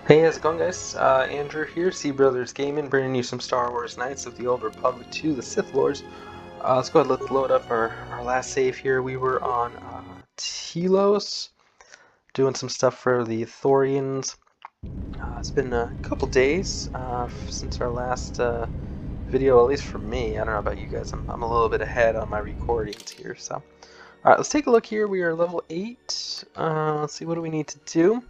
Hey, how's it going, guys? Andrew here, Sea Brothers Gaming, bringing you some Star Wars Knights of the Old Republic 2, the Sith Lords. Let's go ahead, let's load up our last save here. We were on Telos, doing some stuff for the Thorians. It's been a couple days since our last video, at least for me. I don't know about you guys, I'm a little bit ahead on my recordings here, so. Alright, let's take a look here. We are level 8. Let's see, what do we need to do?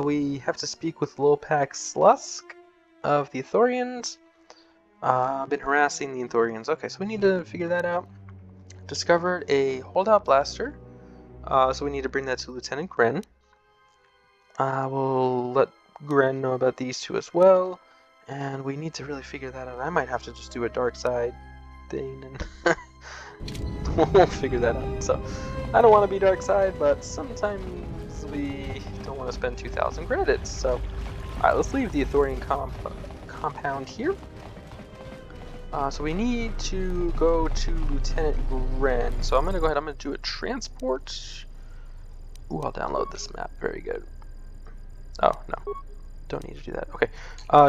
We have to speak with Lopak Slusk of the Ithorians. Been harassing the Ithorians. Okay, so we need to figure that out. Discovered a holdout blaster. So we need to bring that to Lieutenant Gren. We'll let Gren know about these two as well. And we need to really figure that out. I might have to just do a dark side thing and we'll figure that out. So I don't want to be dark side, but sometimes we don't want to spend 2,000 credits. So alright, let's leave the Ithorian compound here. So we need to go to Lieutenant Gren. So I'm going to go ahead, I'm going to do a transport. Ooh, I'll download this map. Very good. Oh, no. Don't need to do that. Okay.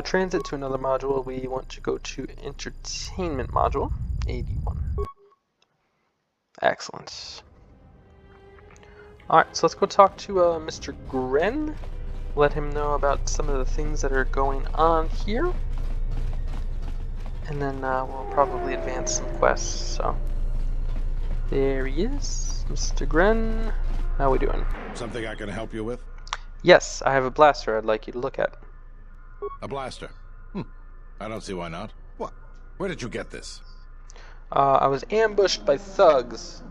Transit to another module. We want to go to Entertainment module. 81. Excellent. Alright, so let's go talk to Mr. Gren. Let him know about some of the things that are going on here. And then we'll probably advance some quests. So there he is, Mr. Gren. How we doing? Something I can help you with? Yes, I have a blaster I'd like you to look at. A blaster? I don't see why not. What? Where did you get this? I was ambushed by thugs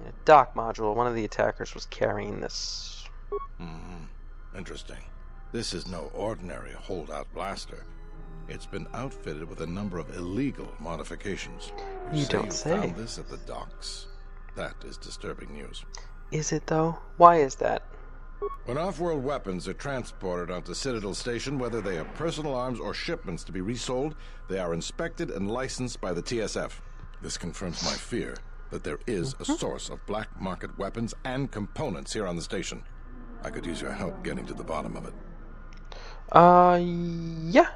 in a dock module. One of the attackers was carrying this. Interesting. This is no ordinary holdout blaster. It's been outfitted with a number of illegal modifications. You don't say. Found this at the docks. That is disturbing news. Is it though? Why is that? When off-world weapons are transported onto Citadel Station, whether they are personal arms or shipments to be resold, they are inspected and licensed by the TSF. This confirms my fear that there is a source of black market weapons and components here on the station. I could use your help getting to the bottom of it. Yeah.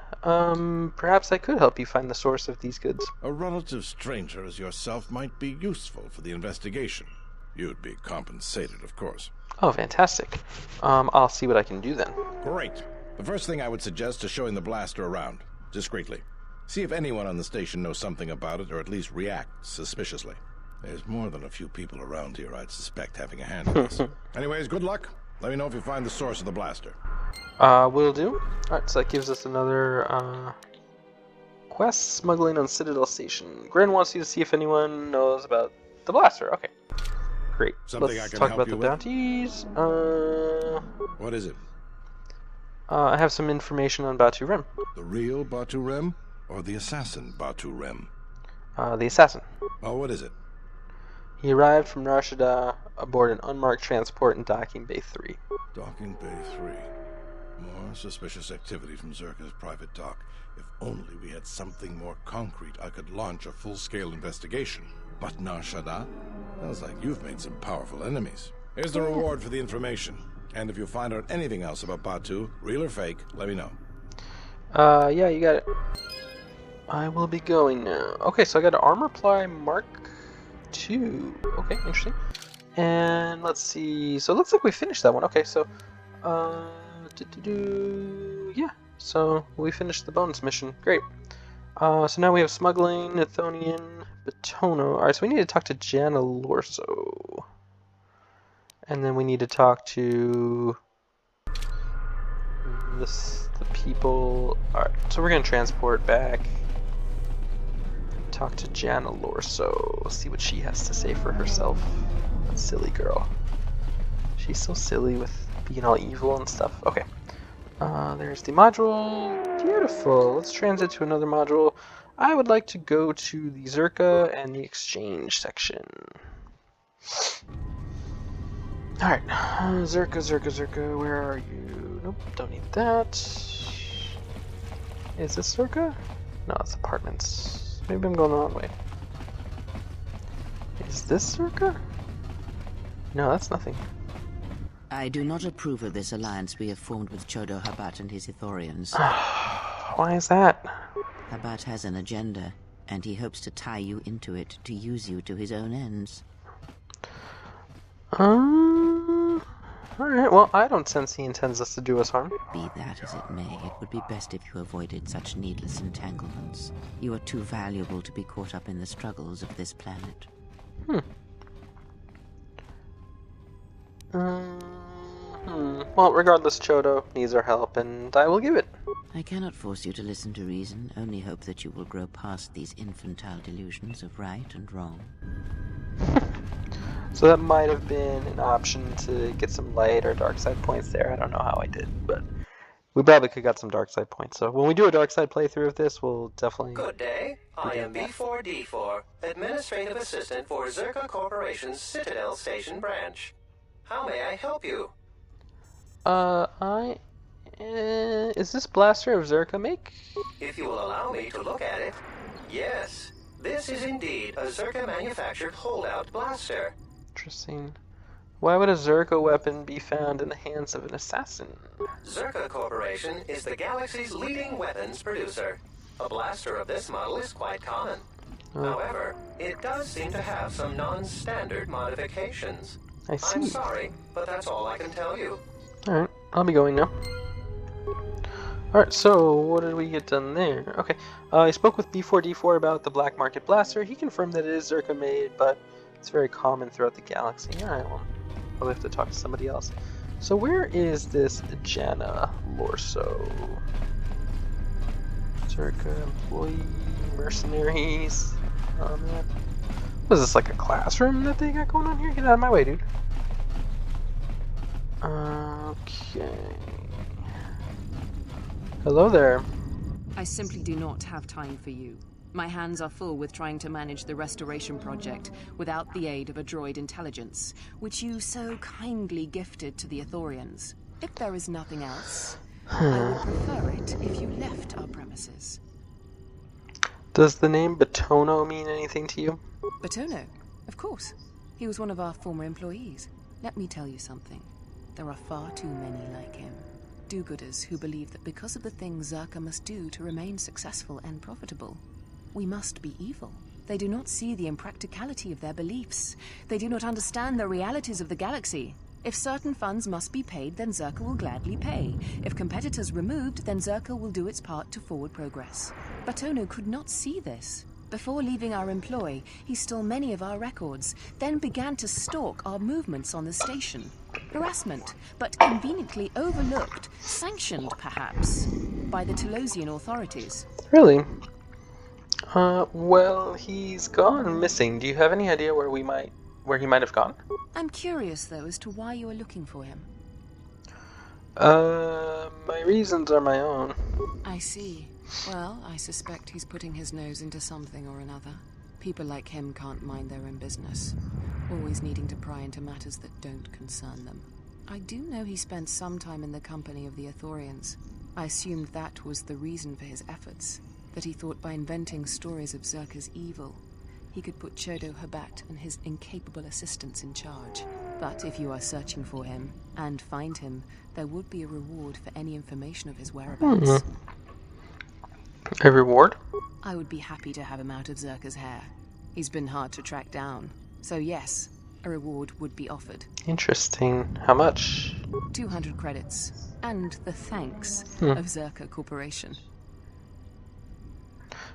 Perhaps I could help you find the source of these goods. A relative stranger as yourself might be useful for the investigation. You'd be compensated, of course. Oh, fantastic. I'll see what I can do then. Great. The first thing I would suggest is showing the blaster around, discreetly. See if anyone on the station knows something about it, or at least reacts suspiciously. There's more than a few people around here I'd suspect having a hand in this. Anyways, good luck. Let me know if you find the source of the blaster. Will do. Alright, so that gives us another, quest. Smuggling on Citadel Station. Gren wants you to see if anyone knows about the blaster. Okay. Great. Something Let's I can talk help about you the with? bounties. What is it? I have some information on Batu Rim. The real Batu Rim? Or the assassin Batu Rim? The assassin. Oh, what is it? He arrived from Rashida aboard an unmarked transport in Docking Bay 3. Docking Bay 3. More suspicious activity from Zerka's private dock. If only we had something more concrete, I could launch a full-scale investigation. But Narshada? Sounds like you've made some powerful enemies. Here's the reward for the information. And if you find out anything else about Batu, real or fake, let me know. Yeah, you got it. I will be going now. Okay, so I got an armor ply Mark II. Okay, interesting. And let's see. So it looks like we finished that one. Okay, so yeah. So we finished the bonus mission. Great. So now we have smuggling, Athonian, Batono. Alright, so we need to talk to Jana Lorso. And then we need to talk to the people. Alright, so we're going to transport back. Talk to Jana Lorso. See what she has to say for herself. That silly girl. She's so silly with being all evil and stuff. Okay. There's the module. Beautiful. Let's transit to another module. I would like to go to the Zerka and the exchange section. Alright. Zerka, where are you? Nope, don't need that. Is this Zerka? No, it's apartments. Maybe I'm going the wrong way. Is this Zerka? No, that's nothing. I do not approve of this alliance we have formed with Chodo Habat and his Ithorians. Why is that? Habat has an agenda, and he hopes to tie you into it to use you to his own ends. Alright, well, I don't sense he intends us to do us harm. Be that as it may, it would be best if you avoided such needless entanglements. You are too valuable to be caught up in the struggles of this planet. Well, regardless, Chodo needs our help, and I will give it. I cannot force you to listen to reason, only hope that you will grow past these infantile delusions of right and wrong. So that might have been an option to get some light or dark side points there. I don't know how I did, but we probably could got some dark side points. So when we do a dark side playthrough of this, we'll definitely... Good day. I am B4D4, Administrative Assistant for Zerka Corporation's Citadel Station branch. How may I help you? Is this blaster of Zerka make? If you will allow me to look at it, yes. This is indeed a Zerka-manufactured holdout blaster. Interesting. Why would a Zerka weapon be found in the hands of an assassin? Zerka Corporation is the galaxy's leading weapons producer. A blaster of this model is quite common. However, it does seem to have some non-standard modifications. I see. I'm sorry, but that's all I can tell you. Alright, I'll be going now. Alright, so what did we get done there? Okay, I spoke with B4D4 about the black market blaster. He confirmed that it is Zerka made, but it's very common throughout the galaxy. Alright, well, I'll have to talk to somebody else. So where is this Jana Lorso? Zerka employee, mercenaries. Oh man. What is this, like a classroom that they got going on here? Get out of my way, dude. Okay. Hello there. I simply do not have time for you. My hands are full with trying to manage the restoration project without the aid of a droid intelligence, which you so kindly gifted to the Ithorians. If there is nothing else, I would prefer it if you left our premises. Does the name Batono mean anything to you? Batono? Of course. He was one of our former employees. Let me tell you something. There are far too many like him. Do-gooders who believe that because of the things Zerka must do to remain successful and profitable, we must be evil. They do not see the impracticality of their beliefs. They do not understand the realities of the galaxy. If certain funds must be paid, then Zerka will gladly pay. If competitors removed, then Zerka will do its part to forward progress. Batono could not see this. Before leaving our employ, he stole many of our records, then began to stalk our movements on the station. Harassment, but conveniently overlooked, sanctioned perhaps, by the Telosian authorities. Really? Well, he's gone missing. Do you have any idea where he might have gone? I'm curious, though, as to why you are looking for him. My reasons are my own. I see. Well, I suspect he's putting his nose into something or another. People like him can't mind their own business, always needing to pry into matters that don't concern them. I do know he spent some time in the company of the Ithorians. I assumed that was the reason for his efforts, that he thought by inventing stories of Zerka's evil, he could put Chodo Habat and his incapable assistants in charge. But if you are searching for him, and find him, there would be a reward for any information of his whereabouts. A reward? I would be happy to have him out of Zerka's hair. He's been hard to track down. So yes, a reward would be offered. Interesting. How much? 200 credits. And the thanks of Zerka Corporation.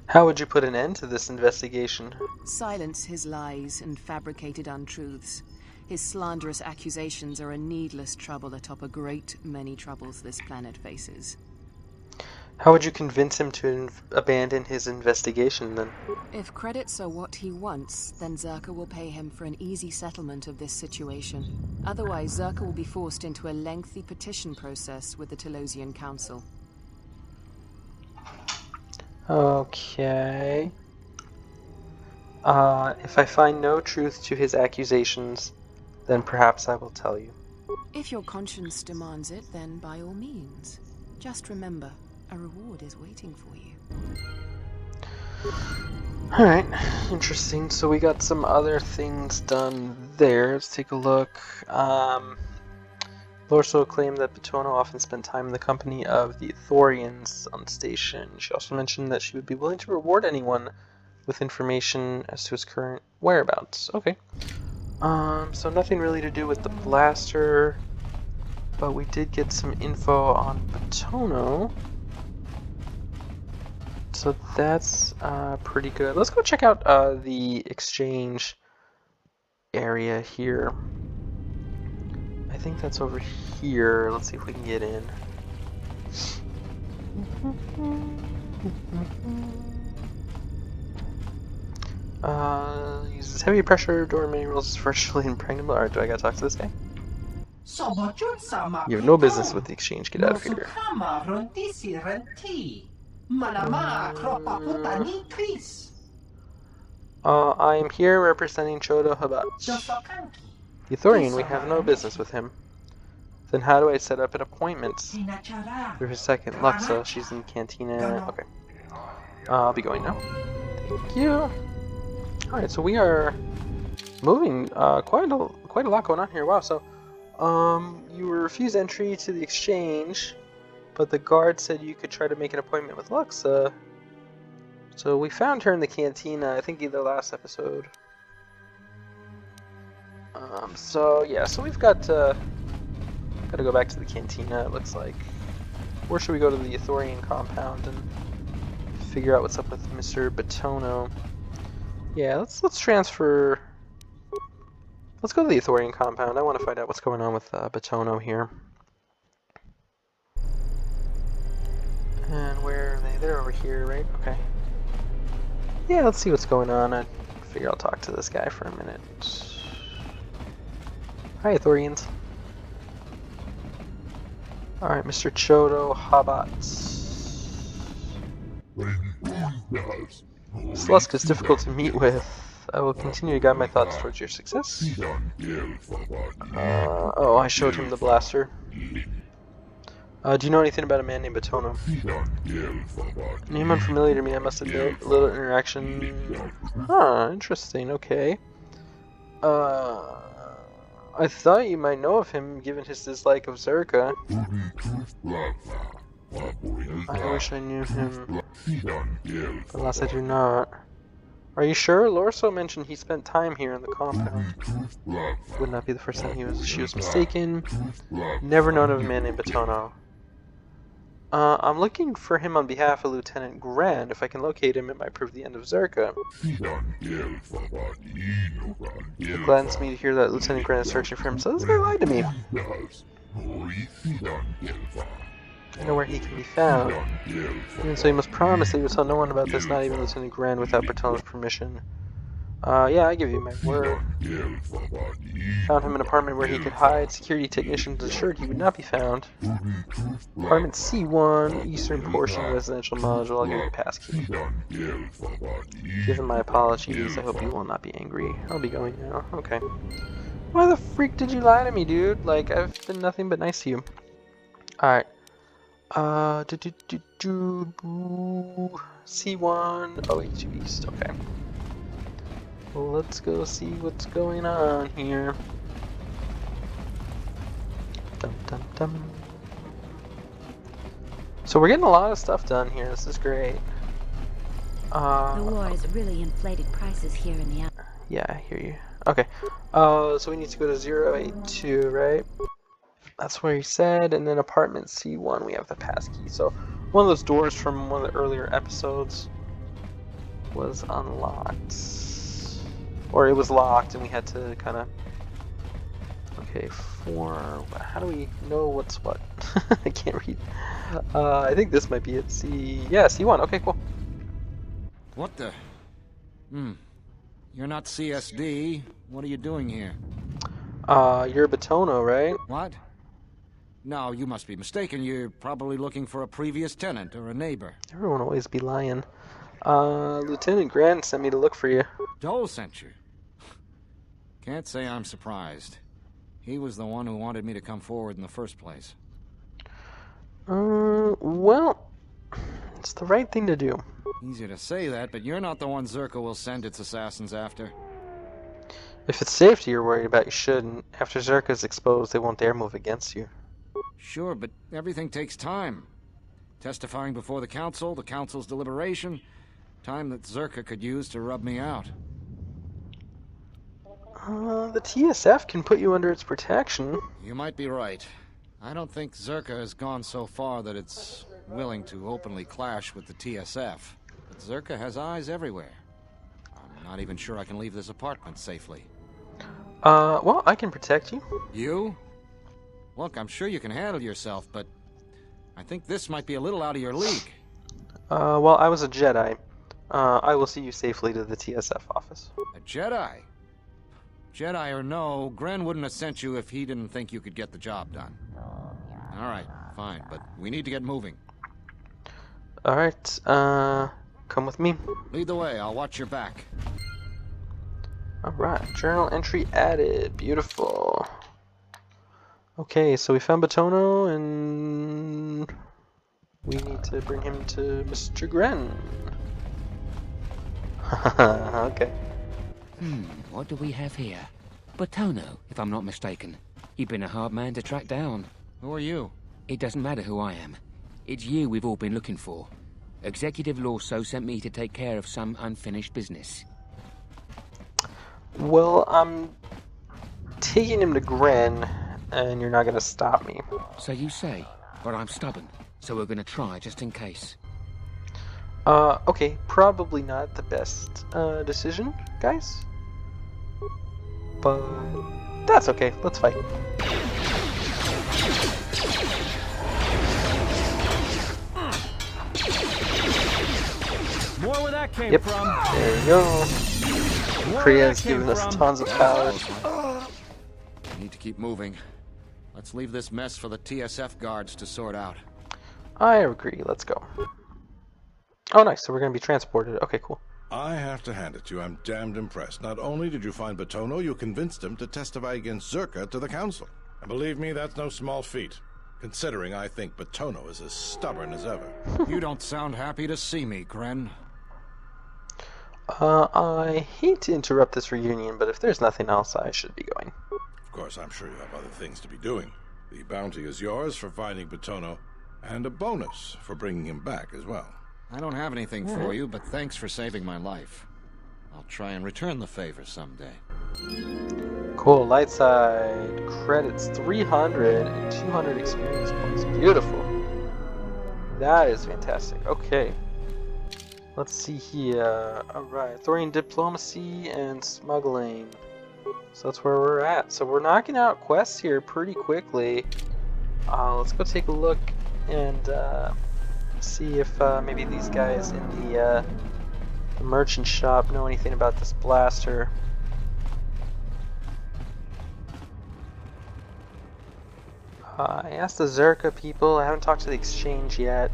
How would you put an end to this investigation? Silence his lies and fabricated untruths. His slanderous accusations are a needless trouble atop a great many troubles this planet faces. How would you convince him to abandon his investigation, then? If credits are what he wants, then Zerka will pay him for an easy settlement of this situation. Otherwise, Zerka will be forced into a lengthy petition process with the Telosian Council. Okay. If I find no truth to his accusations, then perhaps I will tell you. If your conscience demands it, then by all means. Just remember, a reward is waiting for you. Alright, interesting. So we got some other things done there. Let's take a look. Lorso claimed that Batono often spent time in the company of the Ithorians on the station. She also mentioned that she would be willing to reward anyone with information as to his current whereabouts. Okay. So nothing really to do with the blaster, but we did get some info on Batono. So that's pretty good. Let's go check out the exchange area here. I think that's over here. Let's see if we can get in. Uses heavy pressure door manuals virtually impregnable. Alright, do I gotta talk to this guy? You have no business with the exchange. Get out of here. I am here representing Chodo Habat. The Ithorian, we have no business with him. Then how do I set up an appointment? For a second, Luxa, she's in Cantina. Okay. I'll be going now. Thank you. Alright, so we are moving quite a lot going on here. Wow, so you were refused entry to the exchange, but the guard said you could try to make an appointment with Luxa. So we found her in the cantina, I think either last episode. So yeah, so we've got to go back to the cantina, it looks like. Or should we go to the Ithorian compound and figure out what's up with Mr. Batono? Yeah, let's transfer. Let's go to the Ithorian compound. I want to find out what's going on with Batono here. And where are they? They're over here, right? Okay. Yeah, let's see what's going on. I figure I'll talk to this guy for a minute. Hi, Ithorians. Alright, Mr. Chodo Habat. Slusk is difficult to meet with. I will continue to guide my thoughts towards your success. Oh, I showed him the blaster. Do you know anything about a man named Batono? Name unfamiliar to me, I must admit. A little interaction. Huh, interesting, okay. I thought you might know of him, given his dislike of Zerka. I wish I knew him, but alas I do not. Are you sure? Lorso mentioned he spent time here in the compound. Would not be the first time she was mistaken. Never known of a man named Batono. I'm looking for him on behalf of Lieutenant Grand. If I can locate him, it might prove the end of Zerka. It gladdens me to hear that Lieutenant Grand is searching for him, so this guy lied to me. I know where he can be found. And so he must promise that he will tell no one about this, not even Lieutenant Grand, without Batono's permission. Yeah, I give you my word. Found him in an apartment where he could hide. Security technicians assured he would not be found. Apartment C1, eastern portion, residential module. I'll give you a passkey. Give him my apologies. I hope you will not be angry. I'll be going now. Okay. Why the freak did you lie to me, dude? Like, I've been nothing but nice to you. Alright. C1, OH East. Okay. Well, let's go see what's going on here. Dum dum dum. So we're getting a lot of stuff done here. This is great. The war has really inflated prices here in the... Yeah, I hear you. Okay. So we need to go to 082, right? That's where he said, and then apartment C1, we have the passkey. So one of those doors from one of the earlier episodes was unlocked. Or it was locked, and we had to kind of... Okay, how do we know what's what? I can't read. I think this might be it. Yeah, C1. Okay, cool. What the? You're not CSD. What are you doing here? You're Batono, right? What? No, you must be mistaken. You're probably looking for a previous tenant or a neighbor. Everyone always be lying. Lieutenant Grant sent me to look for you. Dole sent you? Can't say I'm surprised. He was the one who wanted me to come forward in the first place. Well, it's the right thing to do. Easy to say that, but you're not the one Zerka will send its assassins after. If it's safety you're worried about, you shouldn't. After Zerka's exposed, they won't dare move against you. Sure, but everything takes time. Testifying before the council's deliberation, time that Zerka could use to rub me out. The TSF can put you under its protection. You might be right. I don't think Zerka has gone so far that it's willing to openly clash with the TSF. But Zerka has eyes everywhere. I'm not even sure I can leave this apartment safely. Well, I can protect you. You? Look, I'm sure you can handle yourself, but I think this might be a little out of your league. Well, I was a Jedi. I will see you safely to the TSF office. A Jedi? Jedi or no, Gren wouldn't have sent you if he didn't think you could get the job done. Alright, fine, but we need to get moving. Alright, come with me. Lead the way, I'll watch your back. Alright, journal entry added. Beautiful. Okay, so we found Batono, and we need to bring him to Mr. Gren. Okay. What do we have here? Batono, if I'm not mistaken. You've been a hard man to track down. Who are you? It doesn't matter who I am. It's you we've all been looking for. Executive Lawso sent me to take care of some unfinished business. Well, I'm taking him to Gren, and you're not gonna stop me. So you say, but I'm stubborn, so we're gonna try just in case. Okay, probably not the best, decision, guys. But that's okay, let's fight. More where that came Yep, from. there you go. Kriya's giving us tons of power. We need to keep moving. Let's leave this mess for the TSF guards to sort out. I agree, let's go. Oh, nice, so we're gonna be transported. Okay, cool. I have to hand it to you, I'm damned impressed. Not only did you find Batono, you convinced him to testify against Zerka to the council. And believe me, that's no small feat, considering I think Batono is as stubborn as ever. You don't sound happy to see me, Gren. I hate to interrupt this reunion, but if there's nothing else, I should be going. Of course, I'm sure you have other things to be doing. The bounty is yours for finding Batono, and a bonus for bringing him back as well. I don't have anything for you, but thanks for saving my life. I'll try and return the favor someday. Cool, light side credits 300 and 200 experience points. Beautiful. That is fantastic. Okay. Let's see here. Alright, Thorian diplomacy and smuggling. So that's where we're at. So we're knocking out quests here pretty quickly. Let's go take a look and see if maybe these guys in the merchant shop know anything about this blaster. I asked the Zerka people. I haven't talked to the exchange yet.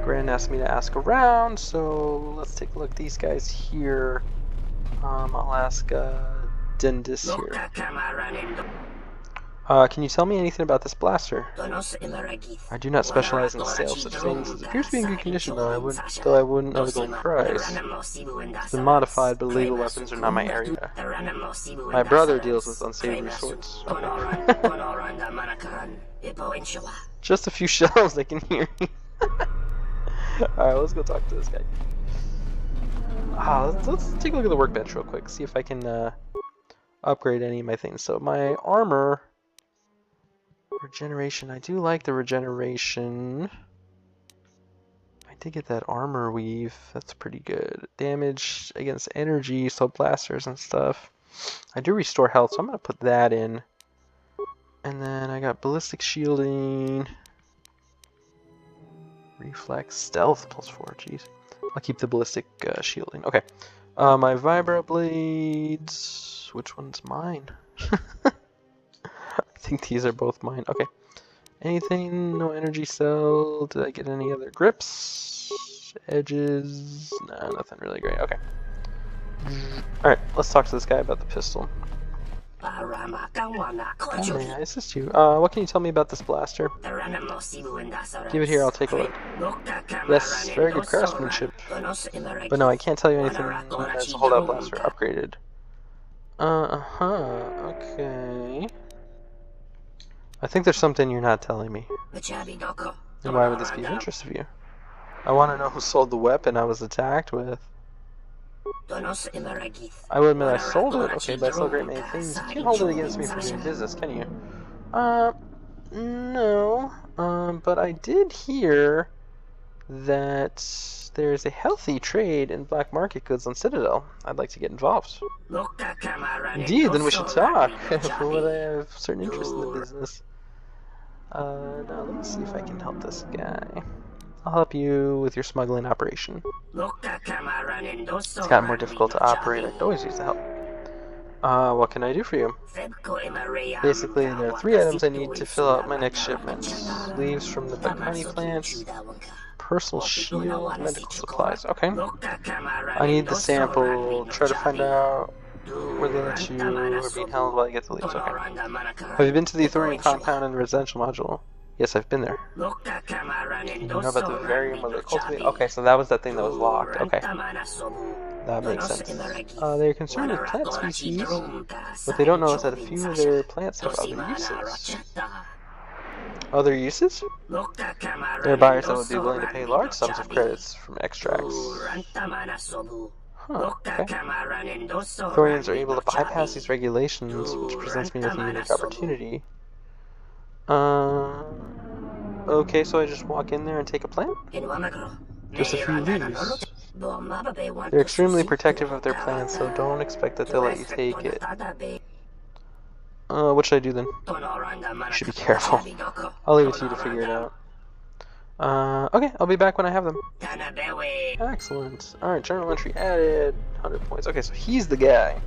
Gran asked me to ask around, so let's take a look at these guys here. I'll ask Dendis here. Can you tell me anything about this blaster? I do not specialize in the sale of such things. It appears to be in good condition, though I wouldn't know the going price. It's been modified, but illegal weapons are not my area. My brother deals with unsavory sorts. Just a few shells, I can hear you. Alright, let's go talk to this guy. Let's take a look at the workbench real quick, see if I can upgrade any of my things. So my armor... Regeneration, I do like the regeneration. I did get that armor weave, that's pretty good. Damage against energy, so blasters and stuff. I do restore health, so I'm going to put that in. And then I got ballistic shielding. Reflex, stealth, +4, jeez. I'll keep the ballistic shielding. Okay. My vibra blades, which one's mine? I think these are both mine. Okay. Anything? No energy cell. Did I get any other grips? Edges? Nah, nothing really great. Okay. Alright, let's talk to this guy about the pistol. How may I assist you? What can you tell me about this blaster? Give it here, I'll take a look. Yes, very good craftsmanship. But no, I can't tell you anything as a holdout blaster upgraded. Okay. I think there's something you're not telling me. And why would this be of interest to you? I want to know who sold the weapon I was attacked with. I will admit I sold it, okay, but I sold a great many things. You can't hold it against me for doing business, can you? No. But I did hear that there's a healthy trade in black market goods on Citadel. I'd like to get involved. Indeed, then we should talk. For what I have certain interest in the business. Now let me see if I can help this guy. I'll help you with your smuggling operation. It's gotten more difficult to operate. I could always use the help. What can I do for you? Basically, there are 3 items I need to fill out my next shipment. Leaves from the Bakani plants, personal shield, medical supplies. Okay. I need the sample. Try to find out where they let you are being held while I get the leaves. Okay. Have you been to the Athorian compound in the residential module? Yes, I've been there. You know about the varium where they cultivate? Okay, so that was that thing that was locked. Okay. That makes sense. They're concerned with plant species. What they don't know is that a few of their plants have other uses. Other uses? There are buyers that would be willing to pay large sums of credits from extracts. Huh, okay. Thorians are able to bypass these regulations, which presents me with a unique opportunity. Okay, so I just walk in there and take a plant? Just a few leaves. They're extremely protective of their plants, so don't expect that they'll let you take it. What should I do then? You should be careful. I'll leave it to you to figure it out. Okay, I'll be back when I have them. Excellent. Alright, journal entry added. 100 points. Okay, so he's the guy.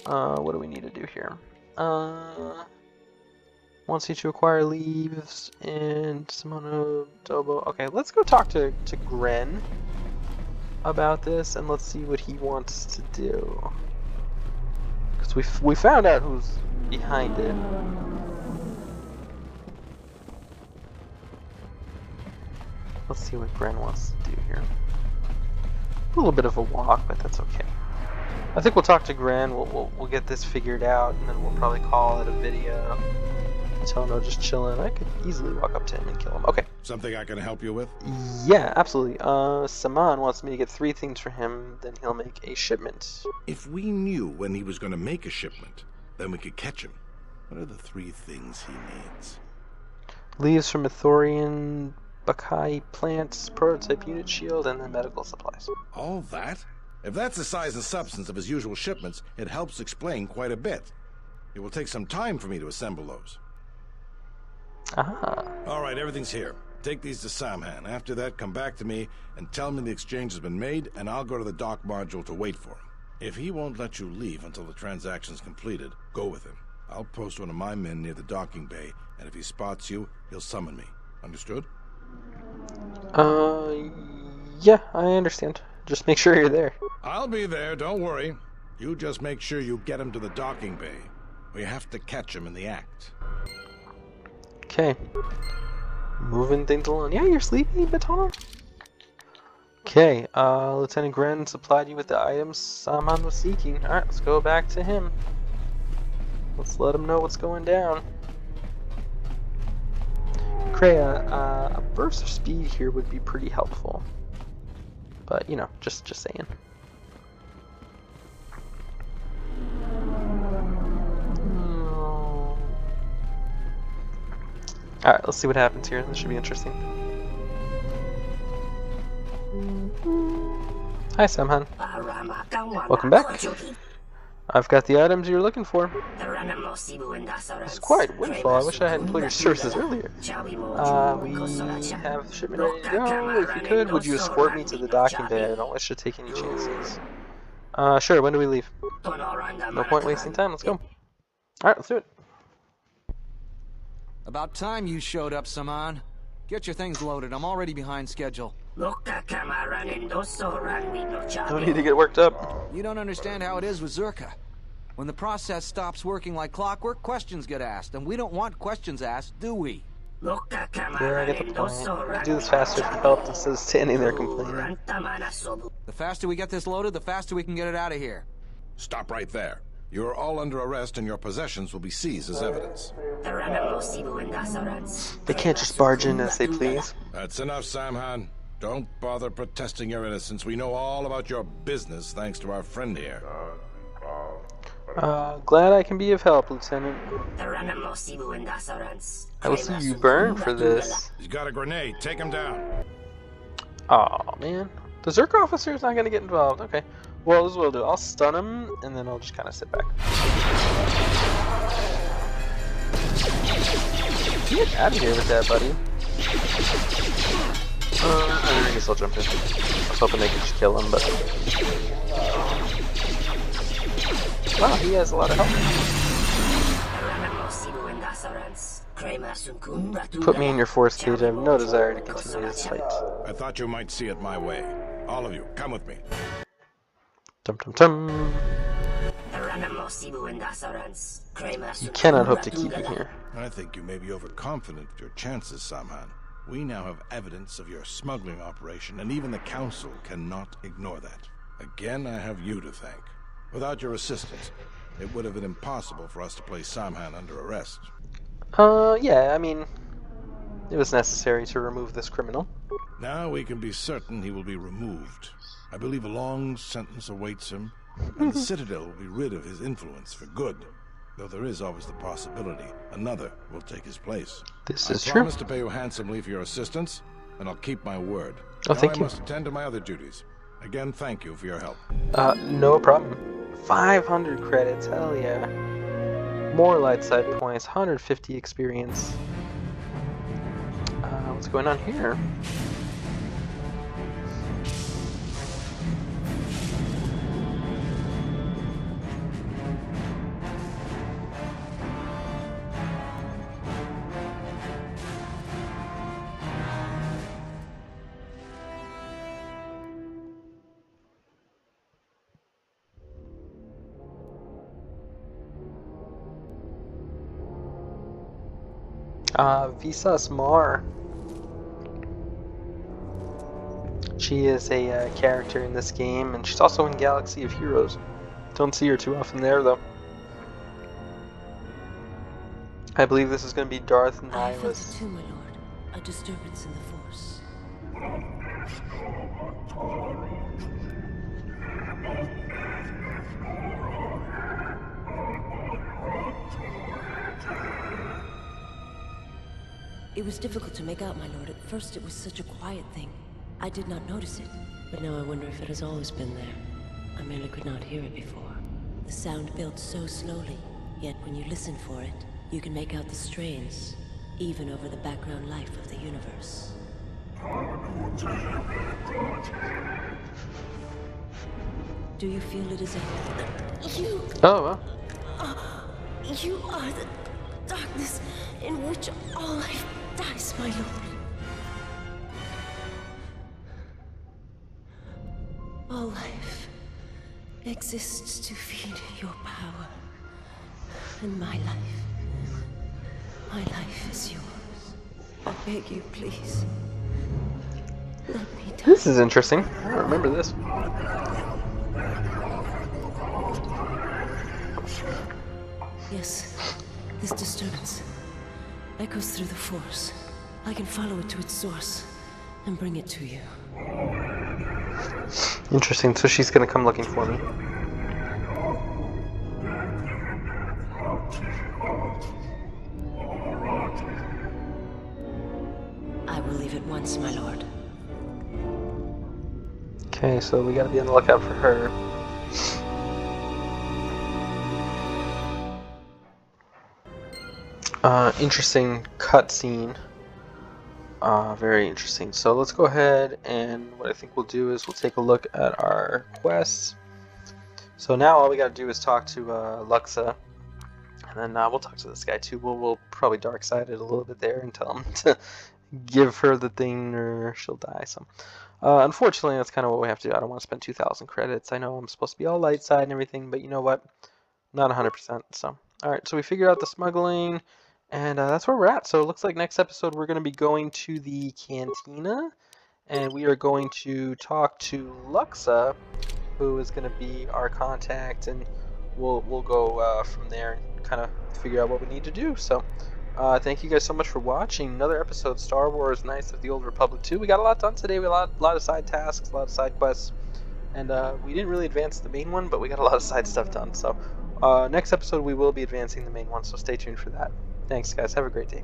What do we need to do here? Wants you to acquire leaves and Simono Dobo. Okay, let's go talk to Gren about this, and let's see what he wants to do. Because we found out who's behind it. Let's see what Gren wants to do here. A little bit of a walk, but that's okay. I think we'll talk to Gren. We'll get this figured out, and then we'll probably call it a video. Tell him no, just chilling. I could easily walk up to him and kill him. Okay. Something I can help you with? Yeah, absolutely. Saman wants me to get 3 things for him, then he'll make a shipment. If we knew when he was going to make a shipment, then we could catch him. What are the 3 things he needs? Leaves from Athorian Bakai plants, prototype unit shield, and then medical supplies. All that? If that's the size and substance of his usual shipments, it helps explain quite a bit. It will take some time for me to assemble those. Ah. All right, everything's here. Take these to Samhan. After that, come back to me and tell me the exchange has been made, and I'll go to the dock module to wait for him. If he won't let you leave until the transaction's completed, go with him. I'll post one of my men near the docking bay, and if he spots you, he'll summon me. Understood? Yeah, I understand. Just make sure you're there. I'll be there, don't worry. You just make sure you get him to the docking bay. We have to catch him in the act. Okay. Moving things along. Yeah, you're sleepy, Baton? Okay, Lieutenant Gren supplied you with the items Saman was seeking. Alright, let's go back to him. Let's let him know what's going down. Kreia, a burst of speed here would be pretty helpful. But, you know, just saying. Alright, let's see what happens here. This should be interesting. Hi, Samhan. Welcome back. I've got the items you're looking for. It's quite a windfall. I wish I hadn't pulled your services earlier. We have shipment ready to go. If you could, would you escort me to the docking bay? I don't wish to take any chances. Sure, when do we leave? No point wasting time, let's go. Alright, let's do it. About time you showed up, Saman. Get your things loaded. I'm already behind schedule. No need to get worked up. You don't understand how it is with Zerka. When the process stops working like clockwork, questions get asked, and we don't want questions asked, do we? Yeah, I get the point. We do this faster if you helped instead of standing there complaining. The faster we get this loaded, the faster we can get it out of here. Stop right there. You are all under arrest and your possessions will be seized as evidence. They can't just barge in as they please. That's enough, Samhan. Don't bother protesting your innocence. We know all about your business thanks to our friend here. Glad I can be of help, Lieutenant. I will see you burn for this. He's got a grenade. Take him down. Aw, man. The Zerk officer's not gonna get involved. Okay. Well, this is what I'll do. I'll stun him, and then I'll just kind of sit back. Get out of here with that, buddy. I guess I'll jump in. I was hoping they could just kill him, but... Wow, he has a lot of health. Put me in your force cage. I have no desire to continue this fight. I thought you might see it my way. All of you, come with me. Dum dum dum. You cannot hope to keep me here. I think you may be overconfident with your chances, Samhan. We now have evidence of your smuggling operation, and even the Council cannot ignore that. Again, I have you to thank. Without your assistance, it would have been impossible for us to place Samhan under arrest. Yeah, I mean, it was necessary to remove this criminal. Now we can be certain he will be removed. I believe a long sentence awaits him, and the Citadel will be rid of his influence for good. Though there is always the possibility another will take his place. This is true. I promise to pay you handsomely for your assistance, and I'll keep my word. Oh, thank you. I must attend to my other duties. Again, thank you for your help. No problem. 500 credits, hell yeah. More light side points, 150 experience. What's going on here? Visas Mar. She is a character in this game, and she's also in Galaxy of Heroes. Don't see her too often there, though. I believe this is going to be Darth Nihilus. I felt it too, my lord. A disturbance in the Force. It was difficult to make out, my lord. At first it was such a quiet thing. I did not notice it, but now I wonder if it has always been there. I merely could not hear it before. The sound built so slowly, yet when you listen for it, you can make out the strains, even over the background life of the universe. Do you feel it is a... You... Oh, well. You are the darkness in which all life dies, my lord. All life exists to feed your power. And my life is yours. I beg you, please. Let me die. This is interesting. I don't remember this. Yes, this disturbance echoes through the Force. I can follow it to its source and bring it to you. Interesting, so she's gonna come looking for me. I will leave at once, my lord. Okay, so we gotta be on the lookout for her. Interesting cutscene. Very interesting. So let's go ahead, and what I think we'll do is we'll take a look at our quests. So now all we gotta do is talk to Luxa, and then we'll talk to this guy too. We'll probably dark side it a little bit there and tell him to give her the thing or she'll die. So unfortunately, that's kind of what we have to do. I don't want to spend 2,000 credits. I know I'm supposed to be all light side and everything, but you know what? Not 100%. So alright, so we figured out the smuggling. And that's where we're at. So it looks like next episode we're going to be going to the cantina. And we are going to talk to Luxa, who is going to be our contact. And we'll go from there and kind of figure out what we need to do. So, thank you guys so much for watching another episode of Star Wars: Knights of the Old Republic 2. We got a lot done today. We got a lot of side tasks, a lot of side quests, and we didn't really advance the main one, but we got a lot of side stuff done. So, next episode we will be advancing the main one. So stay tuned for that. Thanks, guys. Have a great day.